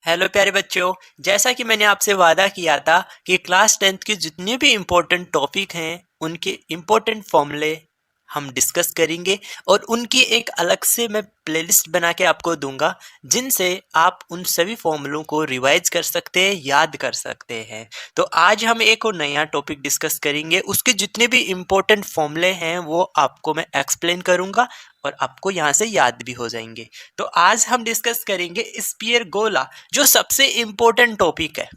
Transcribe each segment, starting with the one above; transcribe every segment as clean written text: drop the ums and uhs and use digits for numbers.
Hello प्यारे बच्चों। जैसा कि मैंने आपसे वादा किया था कि क्लास 10th के जितने भी इम्पोर्टेंट टॉपिक हैं उनके इम्पोर्टेंट फॉर्मूले हम डिस्कस करेंगे और उनकी एक अलग से मैं प्लेलिस्ट बना के आपको दूंगा, जिनसे आप उन सभी फॉर्मूलों को रिवाइज कर सकते हैं, याद कर सकते हैं। तो आज हम एक और नया टॉपिक डिस्कस करेंगे, उसके जितने भी इम्पोर्टेंट फॉर्मूले हैं वो आपको मैं एक्सप्लेन करूंगा और आपको यहाँ से याद भी हो जाएंगे। तो आज हम डिस्कस करेंगे स्पीयर गोला, जो सबसे इम्पोर्टेंट टॉपिक है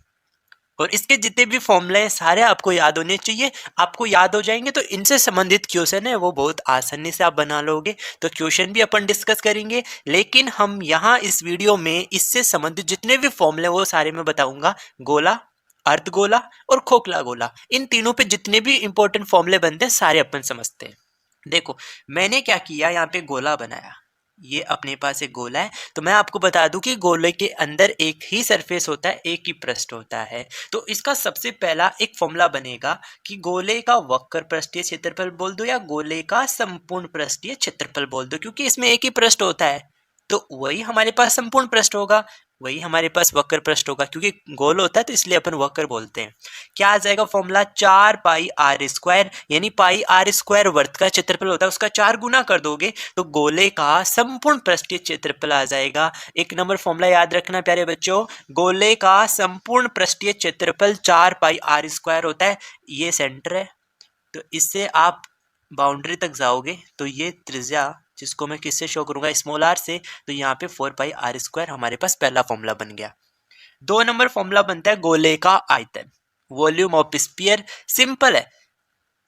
और इसके जितने भी फॉर्मूले हैं सारे आपको याद होने चाहिए। आपको याद हो जाएंगे तो इनसे संबंधित क्वेश्चन है वो बहुत आसानी से आप बना लोगे। तो क्वेश्चन भी अपन डिस्कस करेंगे, लेकिन हम यहाँ इस वीडियो में इससे संबंधित जितने भी फॉर्मूले वो सारे मैं बताऊंगा। गोला, अर्धगोला और खोखला गोला, इन तीनों पे जितने भी इंपॉर्टेंट फॉर्मूले बनते हैं सारे अपन समझते हैं। देखो मैंने क्या किया, यहाँ पे गोला बनाया। ये अपने पास एक गोला है, तो मैं आपको बता दूं कि गोले के अंदर एक ही सरफेस होता है, एक ही पृष्ठ होता है। तो इसका सबसे पहला एक फॉर्मूला बनेगा कि गोले का वक्र पृष्ठीय क्षेत्रफल बोल दो या गोले का संपूर्ण पृष्ठीय क्षेत्रफल बोल दो, क्योंकि इसमें एक ही पृष्ठ होता है तो वही हमारे पास संपूर्ण पृष्ठ होगा, वही हमारे पास वक्र पृष्ठ होगा। क्योंकि गोल होता है तो इसलिए अपन वक्र बोलते हैं। क्या आ जाएगा फॉर्मूला, 4πr², यानी पाई आर स्क्वायर वर्ग का क्षेत्रफल होता है, उसका 4 गुना कर दोगे तो गोले का संपूर्ण पृष्ठीय क्षेत्रफल आ जाएगा। एक नंबर फॉर्मूला याद रखना प्यारे बच्चों, गोले का संपूर्ण पृष्ठीय क्षेत्रफल 4πr² होता है। ये सेंटर है, तो इससे आप बाउंड्री तक जाओगे तो ये त्रिज्या, जिसको मैं किससे शो करूंगा, स्मॉल आर से, तो यहाँ पे 4πr² हमारे पास पहला फॉर्मूला बन गया। 2 नंबर फॉर्मूला बनता है गोले का आयतन, वॉल्यूम ऑफ स्फीयर। सिंपल है,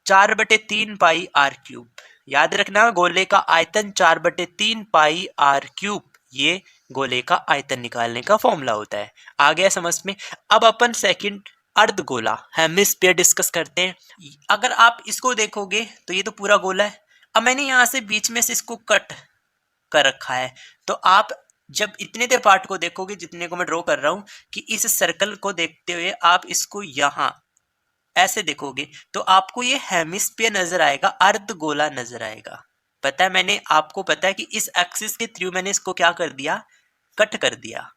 4/3πr³। याद रखना गोले का आयतन 4/3πr³, ये गोले का आयतन निकालने का फॉर्मूला होता है। आ गया समझ में। अब अपन सेकंड अर्धगोला हेमिस्फीयर डिस्कस करते हैं। अगर आप इसको देखोगे तो ये तो पूरा गोला है। अब मैंने यहाँ से बीच में से इसको कट कर रखा है, तो आप जब इतने दे पार्ट को देखोगे जितने को मैं ड्रॉ कर रहा हूं, कि इस सर्कल को देखते हुए आप इसको यहां ऐसे देखोगे तो आपको ये हेमिस्फीयर नजर आएगा, अर्धगोला नजर आएगा। पता है, मैंने आपको पता है कि इस एक्सिस के थ्रू मैंने इसको क्या कर दिया, कट कर दिया।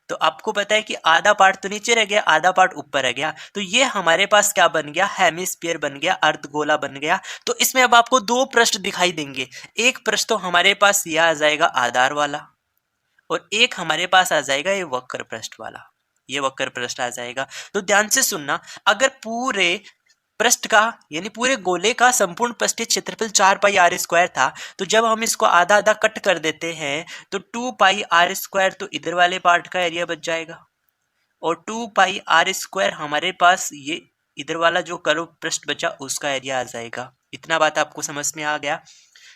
तो आपको पता है कि आधा पार्ट तो नीचे रह गया, आधा पार्ट ऊपर रह गया, तो ये हमारे पास क्या बन गया, हेमिस्फीयर बन गया, अर्धगोला बन गया। तो इसमें अब आपको 2 पृष्ठ दिखाई देंगे। एक पृष्ठ तो हमारे पास ये आ जाएगा आधार वाला, और एक हमारे पास आ जाएगा ये वक्र पृष्ठ वाला, ये वक्र पृष्ठ आ जाएगा। तो ध्यान से सुनना, अगर पूरे पृष्ठ का यानी पूरे गोले का संपूर्ण पृष्ठीय क्षेत्रफल 4πr² था, तो जब हम इसको आधा आधा कट कर देते हैं तो 2πr², तो इधर वाले पार्ट का एरिया बच जाएगा, और 2πr² हमारे पास ये इधर वाला जो कर्व पृष्ठ बचा उसका एरिया आ जाएगा। इतना बात आपको समझ में आ गया।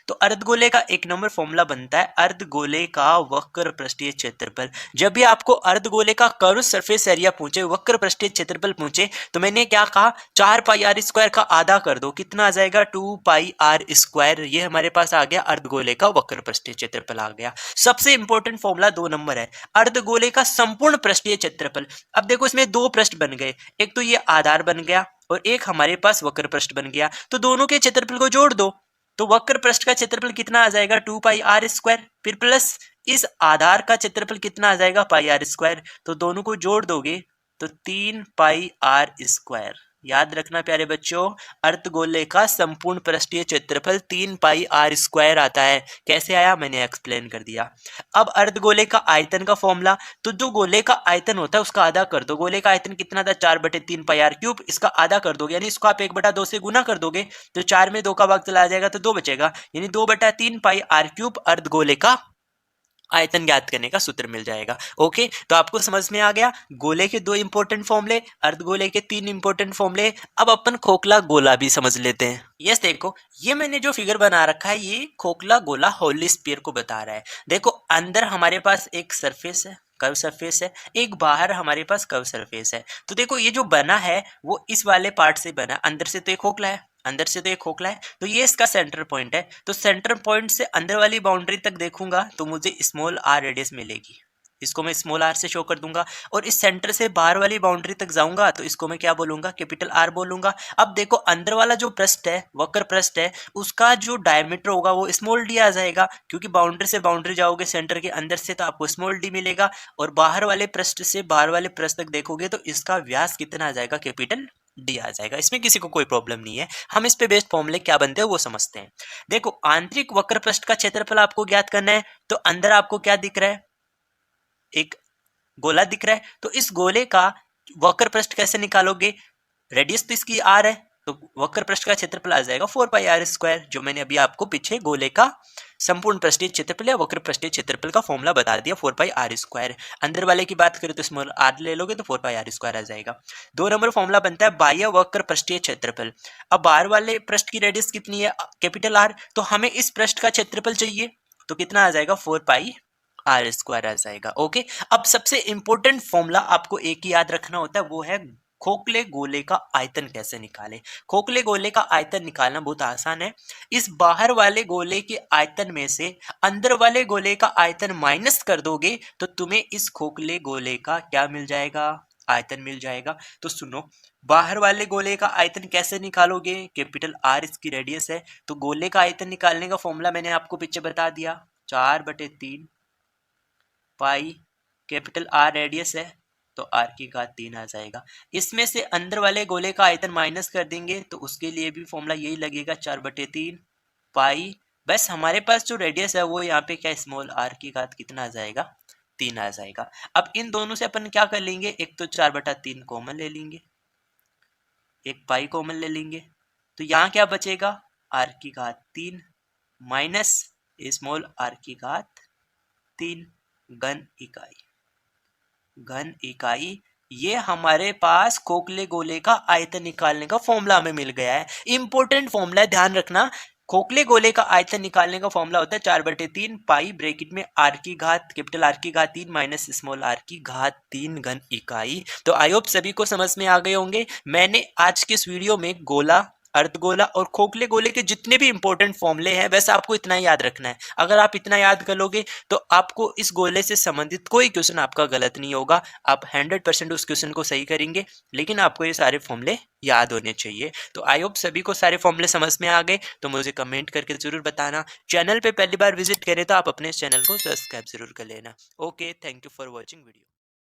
तो अर्धगोले का एक नंबर फॉर्मूला बनता है अर्धगोले का वक्र पृष्ठीय क्षेत्रफल। जब भी आपको अर्धगोले का कर्व सरफेस एरिया पूछे, वक्र पृष्ठीय क्षेत्रफल पूछे, तो मैंने क्या कहा, 4πr² का आधा कर दो, कितना आ जाएगा, 2πr²। ये हमारे पास आ गया अर्धगोले का वक्र पृष्ठीय क्षेत्रफल आ गया। सबसे इंपॉर्टेंट फॉर्मूला 2 नंबर है, अर्धगोले का संपूर्ण पृष्ठीय क्षेत्रफल। अब देखो इसमें 2 पृष्ठ बन गए, एक तो ये आधार बन गया और एक हमारे पास वक्र पृष्ठ बन गया। तो दोनों के क्षेत्रफल को जोड़ दो, तो वक्र पृष्ठ का क्षेत्रफल कितना आ जाएगा, 2πr², फिर प्लस इस आधार का क्षेत्रफल कितना आ जाएगा, πr²। तो दोनों को जोड़ दोगे तो 3πr²। याद रखना प्यारे बच्चों, अर्धगोले का संपूर्ण पृष्ठीय क्षेत्रफल 3πr² आता है। कैसे आया मैंने एक्सप्लेन कर दिया। अब अर्धगोले का आयतन का फॉर्मूला, तो जो गोले का आयतन होता है उसका आधा कर दो। गोले का आयतन कितना था, 4/3πr³, इसका आधा कर दोगे, यानी इसको आप 1/2 से गुना कर दोगे तो 4 में 2 का भाग चला जाएगा तो 2 बचेगा, यानी 2/3πr³ अर्धगोले का आयतन ज्ञात करने का सूत्र मिल जाएगा। ओके, तो आपको समझ में आ गया गोले के 2 इंपॉर्टेंट फॉर्मूले, अर्धगोले के 3 इंपॉर्टेंट फॉर्मूले। अब अपन खोखला गोला भी समझ लेते हैं। यस देखो, ये मैंने जो फिगर बना रखा है ये खोखला गोला होली स्फीयर को बता रहा है। देखो अंदर हमारे पास एक सरफेस है, कर्व सरफेस है, एक बाहर हमारे पास कर्व सरफेस है। तो देखो ये जो बना है वो इस वाले पार्ट से बना, अंदर से तो एक खोखला है, अंदर से तो एक खोखला है, तो ये इसका सेंटर पॉइंट है। तो सेंटर पॉइंट से अंदर वाली बाउंड्री तक देखूंगा तो मुझे स्मॉल r रेडियस मिलेगी। इसको मैं स्मॉल आर से शो कर दूंगा, और इस सेंटर से बाहर वाली बाउंड्री तक जाऊंगा तो इसको मैं क्या बोलूंगा, कैपिटल आर बोलूंगा। अब देखो अंदर वाला जो पृष्ठ है, वक्र पृष्ठ है, उसका जो डायमीटर होगा वो स्मॉल डी आ जाएगा, क्योंकि बाउंड्री से बाउंड्री जाओगे सेंटर के अंदर से तो आपको स्मॉल डी मिलेगा, और बाहर वाले पृष्ठ से बाहर वाले पृष्ठ तक देखोगे तो इसका व्यास कितना आ जाएगा, कैपिटल डी आ जाएगा। इसमें किसी को कोई प्रॉब्लम नहीं है। हम इस पे बेस्ड फॉर्मूले क्या बनते हैं वो समझते हैं। देखो आंतरिक वक्र पृष्ठ का क्षेत्रफल आपको ज्ञात करना है, तो अंदर आपको क्या दिख रहा है, एक गोला दिख रहा है, तो इस गोले का वक्र पृष्ठ कैसे निकालोगे, रेडियस तो इसकी आर है, तो वक्र पृष्ठ का क्षेत्रफल आ जाएगा 4 पाई आर स्क्वायर, जो मैंने अभी आपको पीछे गोले का संपूर्ण पृष्ठीय क्षेत्रफल या वक्र पृष्ठीय क्षेत्रफल का फॉर्मूला बता दिया, 4 पाई आर स्क्वायर। अंदर वाले की बात करें तो स्मॉल आर ले लोगे तो 4 पाई आर स्क्वायर आ जाएगा। 2 नंबर फॉर्मूला बनता है बाह्य वक्र पृष्ठीय क्षेत्रफल। अब बाहर वाले पृष्ठ की रेडियस कितनी है, कैपिटल आर, तो हमें इस पृष्ठ का क्षेत्रफल चाहिए, तो कितना आ जाएगा, 4 पाई आर स्क्वायर आ जाएगा। ओके, अब सबसे इंपॉर्टेंट फॉर्मूला आपको एक ही याद रखना होता है, वो है खोखले गोले का आयतन कैसे निकालें। खोखले गोले का आयतन निकालना बहुत आसान है। इस बाहर वाले गोले के आयतन में से अंदर वाले गोले का आयतन माइनस कर दोगे तो तुम्हें इस खोखले गोले का क्या मिल जाएगा, आयतन मिल जाएगा। तो सुनो, बाहर वाले गोले का आयतन कैसे निकालोगे, कैपिटल आर इसकी रेडियस है, तो गोले का आयतन निकालने का फॉर्मूला मैंने आपको पीछे बता दिया, 4/3 पाई, कैपिटल आर रेडियस है तो आर की घात 3 आ जाएगा। इसमें से अंदर वाले गोले का आयतन माइनस कर देंगे तो उसके लिए भी फॉर्मूला यही लगेगा, 4/3 पाई, बस हमारे पास जो रेडियस है वो यहाँ पे क्या, स्मॉल आर की घात कितना आ जाएगा, 3 आ जाएगा। अब इन दोनों से अपन क्या कर लेंगे, एक तो 4/3 कॉमन ले लेंगे, एक पाई कॉमन ले लेंगे, तो यहाँ क्या बचेगा, आर की घात 3 माइनस स्मॉल आर की घात 3 घन इकाई। घन इकाई, ये हमारे पास खोखले गोले का आयतन निकालने का फॉर्मूला हमें मिल गया है। इंपॉर्टेंट फॉर्मूला है, ध्यान रखना। खोखले गोले का आयतन निकालने का फॉर्मूला होता है 4/3 पाई ब्रैकेट में आर की घात, कैपिटल आर की घात 3 माइनस स्मॉल आर की घात 3 घन इकाई। तो आई होप सभी को समझ में आ गए होंगे। मैंने आज के इस वीडियो में गोला, अर्धगोला और खोखले गोले के जितने भी इंपॉर्टेंट फॉर्मूले हैं वैसे आपको इतना ही याद रखना है। अगर आप इतना याद कर लोगे तो आपको इस गोले से संबंधित कोई क्वेश्चन आपका गलत नहीं होगा, आप 100% उस क्वेश्चन को सही करेंगे, लेकिन आपको ये सारे फॉर्मूले याद होने चाहिए। तो आई होप सभी को सारे फॉर्मूले समझ में आ गए, तो मुझे कमेंट करके जरूर बताना। चैनल पे पहली बार विजिट करें तो आप अपने चैनल को सब्सक्राइब जरूर कर लेना। Okay, thank you for watching video.